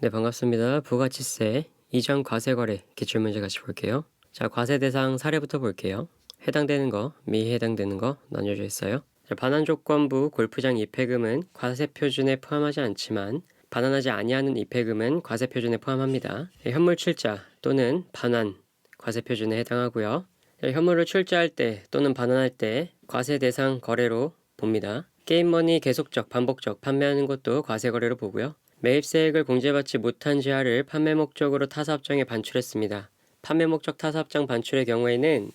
네, 반갑습니다. 부가치세 이전 과세거래 기출문제 같이 볼게요. 자, 과세 대상 사례부터 볼게요. 해당되는 거, 미해당되는 거 나뉘어져 있어요. 자, 반환조건부 골프장 입회금은 과세표준에 포함하지 않지만 반환하지 아니하는 입회금은 과세표준에 포함합니다. 현물 출자 또는 반환 과세표준에 해당하고요. 자, 현물을 출자할 때 또는 반환할 때 과세 대상 거래로 봅니다. 게임머니 계속적, 반복적 판매하는 것도 과세거래로 보고요. 매입세액을 공제받지 못한 지하를 판매 목적으로 타사업장에 반출했습니다. 판매 목적 타사업장 반출의 경우에는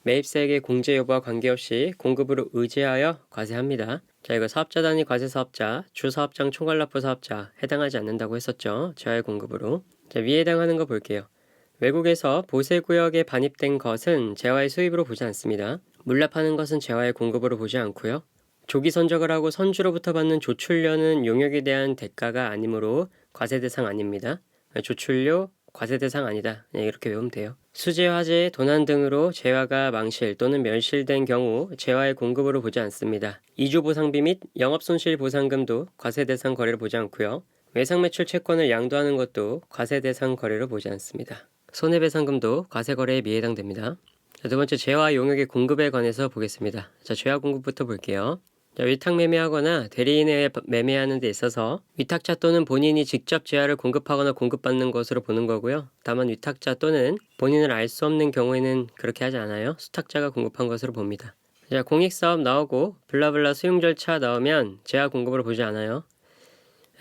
매입세액의 공제 여부와 관계없이 공급으로 의제하여 과세합니다. 자, 이거 사업자 단위 과세사업자, 주사업장 총괄납부 사업자 해당하지 않는다고 했었죠. 재화의 공급으로. 자, 위에 해당하는 거 볼게요. 외국에서 보세구역에 반입된 것은 재화의 수입으로 보지 않습니다. 물납하는 것은 재화의 공급으로 보지 않고요. 조기 선적을 하고 선주로부터 받는 조출료는 용역에 대한 대가가 아니므로 과세 대상 아닙니다. 조출료 과세 대상 아니다. 이렇게 외우면 돼요. 수재, 화재, 도난 등으로 재화가 망실 또는 멸실된 경우 재화의 공급으로 보지 않습니다. 이주보상비 및 영업손실보상금도 과세 대상 거래로 보지 않고요. 외상매출 채권을 양도하는 것도 과세 대상 거래로 보지 않습니다. 손해배상금도 과세 거래에 미해당됩니다. 자, 두 번째, 재화 용역의 공급에 관해서 보겠습니다. 자, 재화 공급부터 볼게요. 자, 위탁 매매하거나 대리인에 매매하는 데 있어서 위탁자 또는 본인이 직접 재화를 공급하거나 공급받는 것으로 보는 거고요. 다만 위탁자 또는 본인을 알 수 없는 경우에는 그렇게 하지 않아요. 수탁자가 공급한 것으로 봅니다. 자, 공익사업 나오고 블라블라 수용 절차 나오면 재화 공급으로 보지 않아요.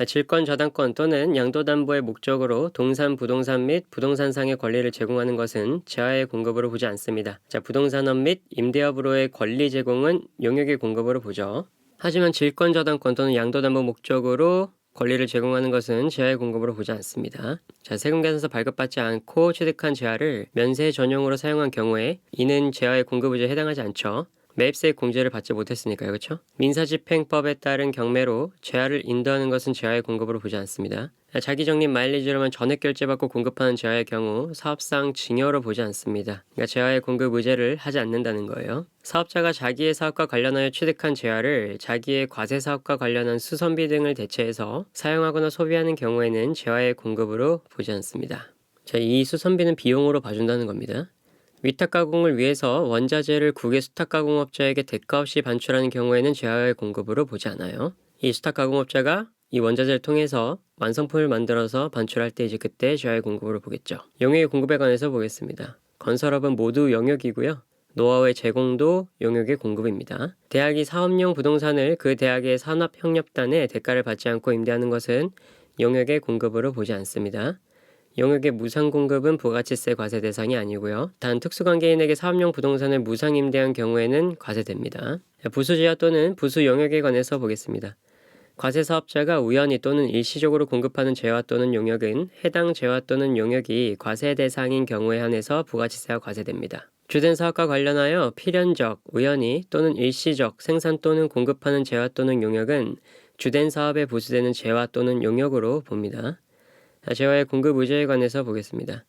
질권 저당권 또는 양도담보의 목적으로 동산, 부동산 및 부동산상의 권리를 제공하는 것은 재화의 공급으로 보지 않습니다. 자, 부동산업 및 임대업으로의 권리 제공은 용역의 공급으로 보죠. 하지만 질권 저당권 또는 양도담보 목적으로 권리를 제공하는 것은 재화의 공급으로 보지 않습니다. 자, 세금계산서 발급받지 않고 취득한 재화를 면세 전용으로 사용한 경우에 이는 재화의 공급 의제에 해당하지 않죠. 매입세액 공제를 받지 못했으니까요. 그렇죠? 민사집행법에 따른 경매로 재화를 인도하는 것은 재화의 공급으로 보지 않습니다. 자기 적립 마일리지로만 전액 결제받고 공급하는 재화의 경우 사업상 징여로 보지 않습니다. 그러니까 재화의 공급 의제를 하지 않는다는 거예요. 사업자가 자기의 사업과 관련하여 취득한 재화를 자기의 과세 사업과 관련한 수선비 등을 대체해서 사용하거나 소비하는 경우에는 재화의 공급으로 보지 않습니다. 자, 이 수선비는 비용으로 봐준다는 겁니다. 위탁 가공을 위해서 원자재를 국외 수탁 가공업자에게 대가 없이 반출하는 경우에는 재화의 공급으로 보지 않아요. 이 수탁 가공업자가 이 원자재를 통해서 완성품을 만들어서 반출할 때 이제 그때 재화의 공급으로 보겠죠. 용역의 공급에 관해서 보겠습니다. 건설업은 모두 영역이고요. 노하우의 제공도 용역의 공급입니다. 대학이 사업용 부동산을 그 대학의 산업협력단에 대가를 받지 않고 임대하는 것은 용역의 공급으로 보지 않습니다. 용역의 무상 공급은 부가치세 과세 대상이 아니고요. 단 특수관계인에게 사업용 부동산을 무상 임대한 경우에는 과세됩니다. 부수지하 또는 부수 용역에 관해서 보겠습니다. 과세사업자가 우연히 또는 일시적으로 공급하는 재화 또는 용역은 해당 재화 또는 용역이 과세 대상인 경우에 한해서 부가치세와 과세됩니다. 주된 사업과 관련하여 필연적, 우연히 또는 일시적 생산 또는 공급하는 재화 또는 용역은 주된 사업에 부수되는 재화 또는 용역으로 봅니다. 재화의 공급 의제에 관해서 보겠습니다.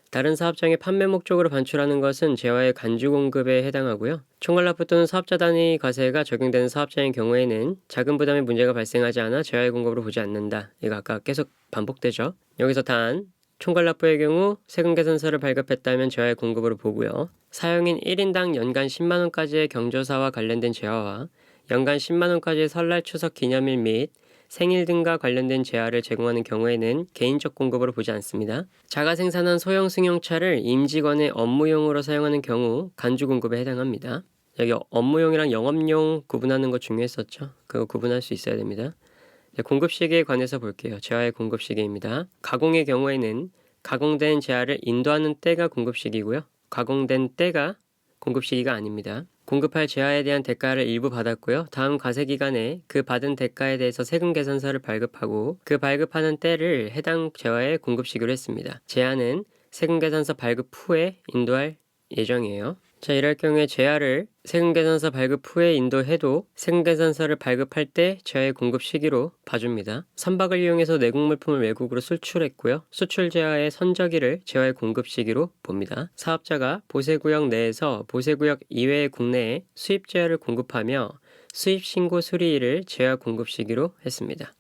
다른 사업장의 판매 목적으로 반출하는 것은 재화의 간주 공급에 해당하고요. 총괄납부 또는 사업자 단위 과세가 적용되는 사업장의 경우에는 자금 부담의 문제가 발생하지 않아 재화의 공급으로 보지 않는다. 이거 아까 계속 반복되죠. 여기서 단 총괄납부의 경우 세금계산서를 발급했다면 재화의 공급으로 보고요. 사용인 1인당 연간 10만원까지의 경조사와 관련된 재화와 연간 10만원까지의 설날 추석 기념일 및 생일 등과 관련된 재화를 제공하는 경우에는 개인적 공급으로 보지 않습니다. 자가 생산한 소형 승용차를 임직원의 업무용으로 사용하는 경우 간주 공급에 해당합니다. 여기 업무용이랑 영업용 구분하는 거 중요했었죠. 그거 구분할 수 있어야 됩니다. 공급 시기에 관해서 볼게요. 재화의 공급 시기입니다. 가공의 경우에는 가공된 재화를 인도하는 때가 공급 시기고요. 가공된 때가 공급 시기가 아닙니다. 공급할 재화에 대한 대가를 일부 받았고요. 다음 과세 기간에 그 받은 대가에 대해서 세금 계산서를 발급하고 그 발급하는 때를 해당 재화에 공급 시기로 했습니다. 제한은 세금 계산서 발급 후에 인도할 예정이에요. 자, 이럴 경우에 재화를 세금계산서 발급 후에 인도해도 세금계산서를 발급할 때 재화의 공급 시기로 봐줍니다. 선박을 이용해서 내국물품을 외국으로 수출했고요. 수출 재화의 선저기를 재화의 공급 시기로 봅니다. 사업자가 보세구역 내에서 보세구역 이외의 국내에 수입 재화를 공급하며 수입신고 수리일을 재화 공급 시기로 했습니다.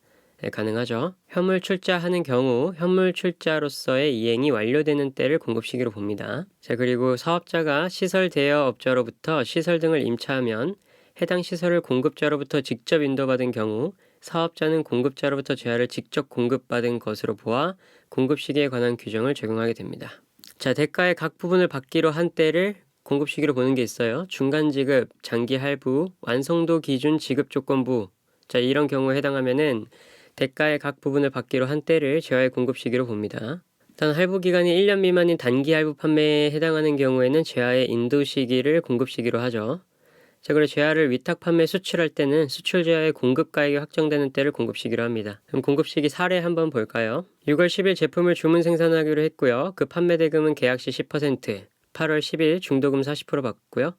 가능하죠. 현물 출자하는 경우 현물 출자로서의 이행이 완료되는 때를 공급 시기로 봅니다. 자, 그리고 사업자가 시설 대여업자로부터 시설 등을 임차하면 해당 시설을 공급자로부터 직접 인도받은 경우 사업자는 공급자로부터 제하를 직접 공급받은 것으로 보아 공급 시기에 관한 규정을 적용하게 됩니다. 자, 대가의 각 부분을 받기로 한 때를 공급 시기로 보는 게 있어요. 중간 지급, 장기 할부, 완성도 기준 지급 조건부. 자, 이런 경우에 해당하면은 대가의 각 부분을 받기로 한 때를 제화의 공급 시기로 봅니다. 단 할부 기간이 1년 미만인 단기 할부 판매에 해당하는 경우에는 제화의 인도 시기를 공급 시기로 하죠. 자, 그리고 제화를 위탁 판매 수출할 때는 수출 제화의 공급 가액이 확정되는 때를 공급 시기로 합니다. 그럼 공급 시기 사례 한번 볼까요? 6월 10일 제품을 주문 생산하기로 했고요. 그 판매 대금은 계약 시 10%, 8월 10일 중도금 40% 받고요.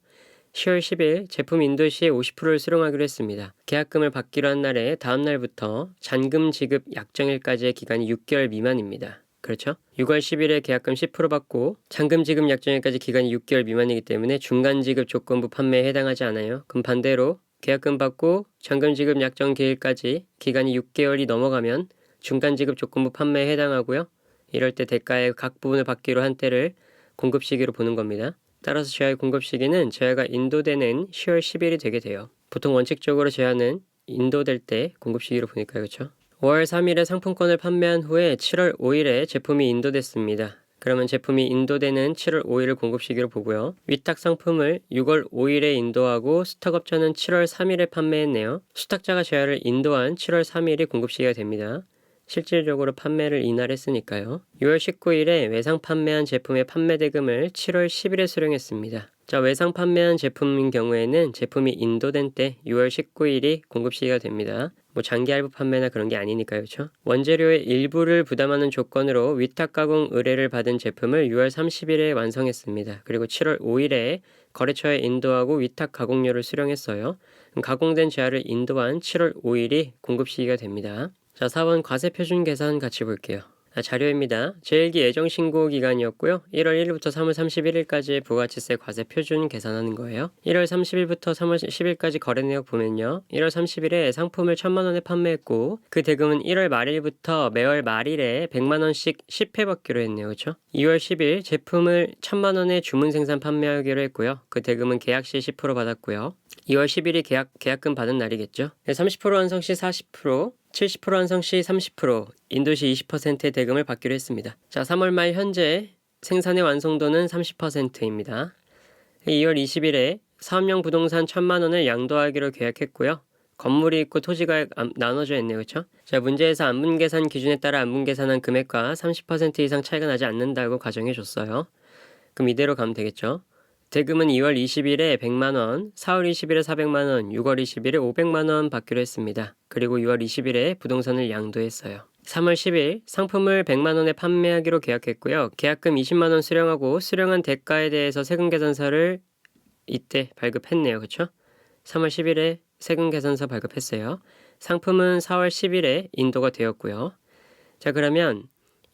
10월 10일 제품 인도 시에 50%를 수령하기로 했습니다. 계약금을 받기로 한 날에 다음 날부터 잔금 지급 약정일까지의 기간이 6개월 미만입니다. 그렇죠? 6월 10일에 계약금 10% 받고 잔금 지급 약정일까지 기간이 6개월 미만이기 때문에 중간 지급 조건부 판매에 해당하지 않아요. 그럼 반대로 계약금 받고 잔금 지급 약정 기일까지 기간이 6개월이 넘어가면 중간 지급 조건부 판매에 해당하고요. 이럴 때 대가의 각 부분을 받기로 한 때를 공급 시기로 보는 겁니다. 따라서 제화의 공급 시기는 제화가 인도되는 10월 10일이 되게 돼요. 보통 원칙적으로 제화는 인도될 때 공급 시기로 보니까요. 그렇죠? 5월 3일에 상품권을 판매한 후에 7월 5일에 제품이 인도됐습니다. 그러면 제품이 인도되는 7월 5일을 공급 시기로 보고요. 위탁 상품을 6월 5일에 인도하고 수탁업자는 7월 3일에 판매했네요. 수탁자가 제화를 인도한 7월 3일이 공급 시기가 됩니다. 실질적으로 판매를 이날 했으니까요. 6월 19일에 외상 판매한 제품의 판매 대금을 7월 10일에 수령했습니다. 자, 외상 판매한 제품인 경우에는 제품이 인도된 때 6월 19일이 공급 시기가 됩니다. 뭐 장기 할부 판매나 그런 게 아니니까요. 그렇죠? 원재료의 일부를 부담하는 조건으로 위탁 가공 의뢰를 받은 제품을 6월 30일에 완성했습니다. 그리고 7월 5일에 거래처에 인도하고 위탁 가공료를 수령했어요. 가공된 제화를 인도한 7월 5일이 공급 시기가 됩니다. 자, 4번 과세표준 계산 같이 볼게요. 자료입니다. 제1기 예정신고 기간이었고요. 1월 1일부터 3월 31일까지의 부가가치세 과세표준 계산하는 거예요. 1월 30일부터 3월 10일까지 거래 내역 보면요. 1월 30일에 상품을 1,000만원에 판매했고 그 대금은 1월 말일부터 매월 말일에 100만원씩 10회 받기로 했네요. 그렇죠? 2월 10일 제품을 1,000만원에 주문 생산 판매하기로 했고요. 그 대금은 계약 시 10% 받았고요. 2월 10일이 계약금 받은 날이겠죠. 30% 완성 시 40%, 70% 완성 시 30%, 인도 시 20%의 대금을 받기로 했습니다. 자, 3월 말 현재 생산의 완성도는 30%입니다. 2월 20일에 사업용 부동산 1,000만원을 양도하기로 계약했고요. 건물이 있고 토지가 나눠져 있네요. 그렇죠? 자, 문제에서 안분계산 기준에 따라 안분계산한 금액과 30% 이상 차이가 나지 않는다고 가정해 줬어요. 그럼 이대로 가면 되겠죠. 대금은 2월 20일에 100만원, 4월 20일에 400만원, 6월 20일에 500만원 받기로 했습니다. 그리고 6월 20일에 부동산을 양도했어요. 3월 10일 상품을 100만원에 판매하기로 계약했고요. 계약금 20만원 수령하고 수령한 대가에 대해서 세금계산서를 이때 발급했네요. 그렇죠? 3월 10일에 세금계산서 발급했어요. 상품은 4월 10일에 인도가 되었고요. 자, 그러면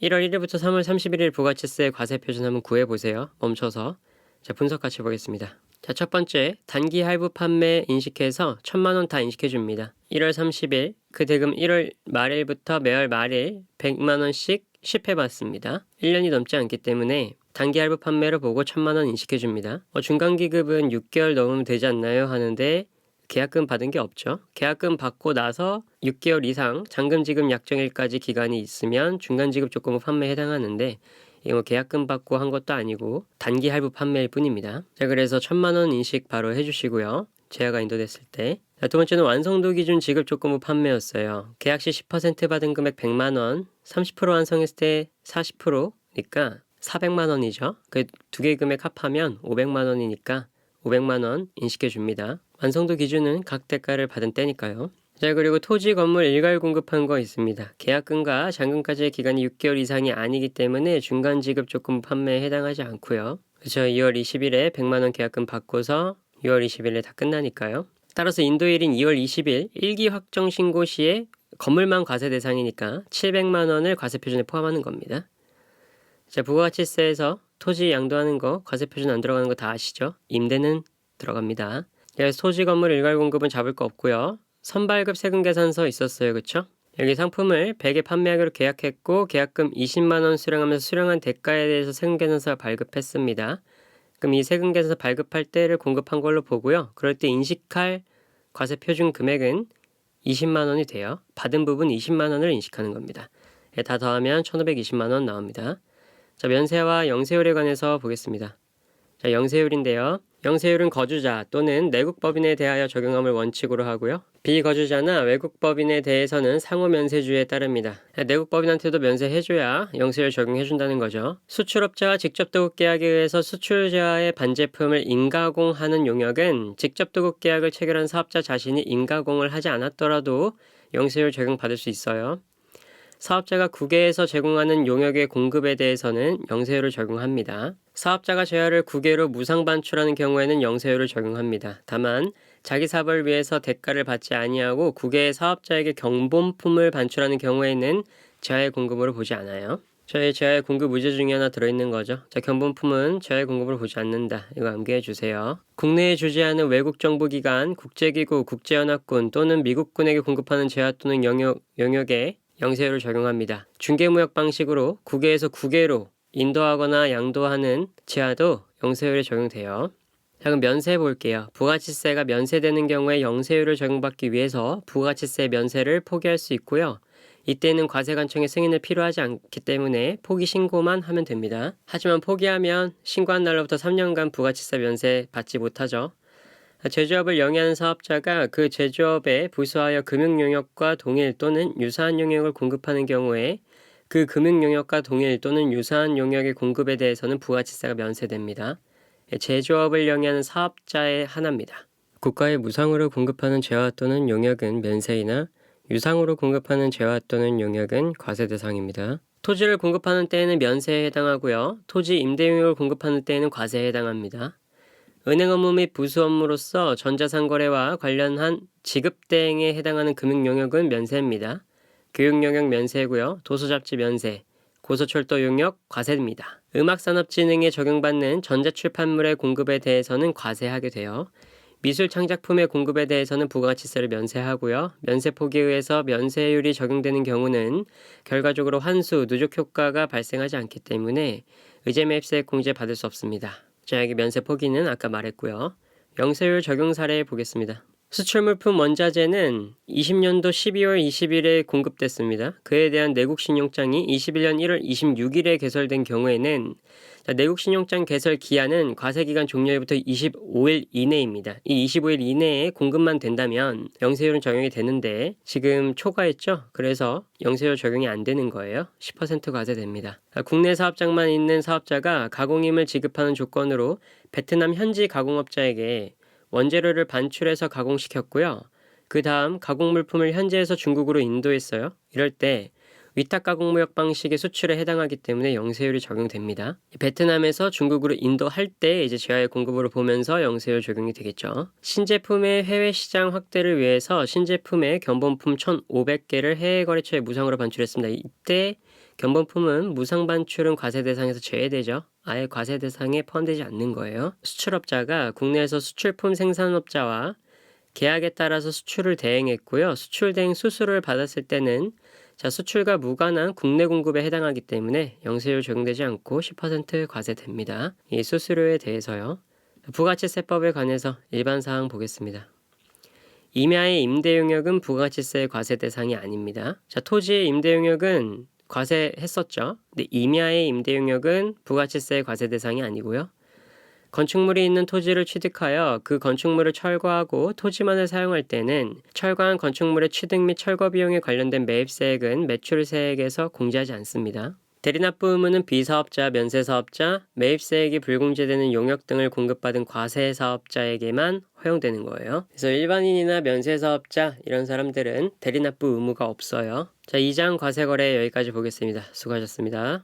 1월 1일부터 3월 31일 부가가치세 과세표준 한번 구해보세요. 멈춰서. 자, 분석 같이 보겠습니다. 자, 첫 번째, 단기 할부 판매 인식해서 1,000만원 다 인식해줍니다. 1월 30일, 그 대금 1월 말일부터 매월 말일 100만원씩 10회 받습니다. 1년이 넘지 않기 때문에 단기 할부 판매로 보고 1,000만원 인식해줍니다. 중간기급은 6개월 넘으면 되지 않나요? 하는데 계약금 받은 게 없죠. 계약금 받고 나서 6개월 이상 잔금 지급 약정일까지 기간이 있으면 중간지급 조건부 판매에 해당하는데 이거 계약금 받고 한 것도 아니고 단기 할부 판매일 뿐입니다. 자, 그래서 1,000만원 인식 바로 해주시고요. 제화가 인도됐을 때. 자, 두 번째는 완성도 기준 지급 조건부 판매였어요. 계약 시 10% 받은 금액 100만원, 30% 완성했을 때 40%니까 400만원이죠. 그 두 개 금액 합하면 500만원이니까 500만원 인식해 줍니다. 완성도 기준은 각 대가를 받은 때니까요. 자, 그리고 토지 건물 일괄 공급한 거 있습니다. 계약금과 잔금까지의 기간이 6개월 이상이 아니기 때문에 중간 지급 조건 판매에 해당하지 않고요. 그렇죠. 2월 20일에 100만원 계약금 받고서 6월 20일에 다 끝나니까요. 따라서 인도일인 2월 20일 일기 확정 신고 시에 건물만 과세 대상이니까 700만원을 과세 표준에 포함하는 겁니다. 자, 부가가치세에서 토지 양도하는 거 과세 표준 안 들어가는 거 다 아시죠? 임대는 들어갑니다. 그래서 토지 건물 일괄 공급은 잡을 거 없고요. 선발급 세금 계산서 있었어요. 그쵸? 여기 상품을 100에 판매하기로 계약했고 계약금 20만 원 수령하면서 수령한 대가에 대해서 세금계산서 발급했습니다. 그럼 이 세금계산서 발급할 때를 공급한 걸로 보고요. 그럴 때 인식할 과세 표준 금액은 20만 원이 돼요. 받은 부분 20만 원을 인식하는 겁니다. 다 더하면 1520만 원 나옵니다. 자, 면세와 영세율에 관해서 보겠습니다. 자, 영세율인데요. 영세율은 거주자 또는 내국법인에 대하여 적용함을 원칙으로 하고요. 비거주자나 외국법인에 대해서는 상호면세주의에 따릅니다. 내국법인한테도 면세해줘야 영세율 적용해준다는 거죠. 수출업자와 직접도급계약에 의해서 수출자의 반제품을 인가공하는 용역은 직접도급계약을 체결한 사업자 자신이 인가공을 하지 않았더라도 영세율 적용받을 수 있어요. 사업자가 국외에서 제공하는 용역의 공급에 대해서는 영세율을 적용합니다. 사업자가 재화를 국외로 무상 반출하는 경우에는 영세율을 적용합니다. 다만 자기 사업을 위해서 대가를 받지 아니하고 국외의 사업자에게 경본품을 반출하는 경우에는 재화의 공급으로 보지 않아요. 저희 재화의 공급 의제 중에 하나 들어있는 거죠. 자, 경본품은 재화의 공급으로 보지 않는다. 이거 암기해 주세요. 국내에 주재하는 외국 정부기관, 국제기구, 국제연합군 또는 미국군에게 공급하는 재화 또는 영역에 영세율을 적용합니다. 중개무역 방식으로 국외에서 국외로 인도하거나 양도하는 재화도 영세율이 적용돼요. 자, 그럼 면세 볼게요. 부가치세가 면세되는 경우에 영세율을 적용받기 위해서 부가치세 면세를 포기할 수 있고요. 이때는 과세관청의 승인을 필요하지 않기 때문에 포기 신고만 하면 됩니다. 하지만 포기하면 신고한 날로부터 3년간 부가치세 면세 받지 못하죠. 제조업을 영위하는 사업자가 그 제조업에 부수하여 금융용역과 동일 또는 유사한 용역을 공급하는 경우에 그 금융용역과 동일 또는 유사한 용역의 공급에 대해서는 부가치세가 면세됩니다. 제조업을 영위하는 사업자의 하나입니다. 국가에 무상으로 공급하는 재화 또는 용역은 면세이나 유상으로 공급하는 재화 또는 용역은 과세 대상입니다. 토지를 공급하는 때에는 면세에 해당하고요. 토지 임대용역을 공급하는 때에는 과세에 해당합니다. 은행 업무 및 부수 업무로서 전자상거래와 관련한 지급대행에 해당하는 금융용역은 면세입니다. 교육용역 면세고요. 도서잡지 면세, 고속철도 용역 과세입니다. 음악산업진흥에 적용받는 전자출판물의 공급에 대해서는 과세하게 돼요. 미술창작품의 공급에 대해서는 부가치세를 면세하고요. 면세 포기에 의해서 면세율이 적용되는 경우는 결과적으로 환수, 누적 효과가 발생하지 않기 때문에 의제매입세액 공제 받을 수 없습니다. 자, 여기 면세 포기는 아까 말했고요. 영세율 적용 사례 보겠습니다. 수출물품 원자재는 20년도 12월 20일에 공급됐습니다. 그에 대한 내국신용장이 21년 1월 26일에 개설된 경우에는 내국신용장 개설 기한은 과세기간 종료일부터 25일 이내입니다. 이 25일 이내에 공급만 된다면 영세율은 적용이 되는데 지금 초과했죠? 그래서 영세율 적용이 안 되는 거예요. 10% 과세됩니다. 국내 사업장만 있는 사업자가 가공임을 지급하는 조건으로 베트남 현지 가공업자에게 원재료를 반출해서 가공시켰고요. 그 다음 가공물품을 현지에서 중국으로 인도했어요. 이럴 때 위탁가공무역 방식의 수출에 해당하기 때문에 영세율이 적용됩니다. 베트남에서 중국으로 인도할 때 이제 재화의 공급으로 보면서 영세율 적용이 되겠죠. 신제품의 해외 시장 확대를 위해서 신제품의 견본품 1,500개를 해외 거래처에 무상으로 반출했습니다. 이때 견본품은 무상 반출은 과세 대상에서 제외되죠. 아예 과세 대상에 포함되지 않는 거예요. 수출업자가 국내에서 수출품 생산업자와 계약에 따라서 수출을 대행했고요. 수출 대행 수수료를 받았을 때는 수출과 무관한 국내 공급에 해당하기 때문에 영세율 적용되지 않고 10% 과세됩니다. 이 수수료에 대해서요. 부가치세법에 관해서 일반사항 보겠습니다. 임야의 임대용역은 부가치세 과세 대상이 아닙니다. 토지의 임대용역은 과세했었죠. 근데 임야의 임대용역은 부가치세 과세 대상이 아니고요. 건축물이 있는 토지를 취득하여 그 건축물을 철거하고 토지만을 사용할 때는 철거한 건축물의 취득 및 철거 비용에 관련된 매입세액은 매출세액에서 공제하지 않습니다. 대리납부 의무는 비사업자, 면세사업자, 매입세액이 불공제되는 용역 등을 공급받은 과세사업자에게만 허용되는 거예요. 그래서 일반인이나 면세사업자 이런 사람들은 대리납부 의무가 없어요. 자, 2장 과세거래 여기까지 보겠습니다. 수고하셨습니다.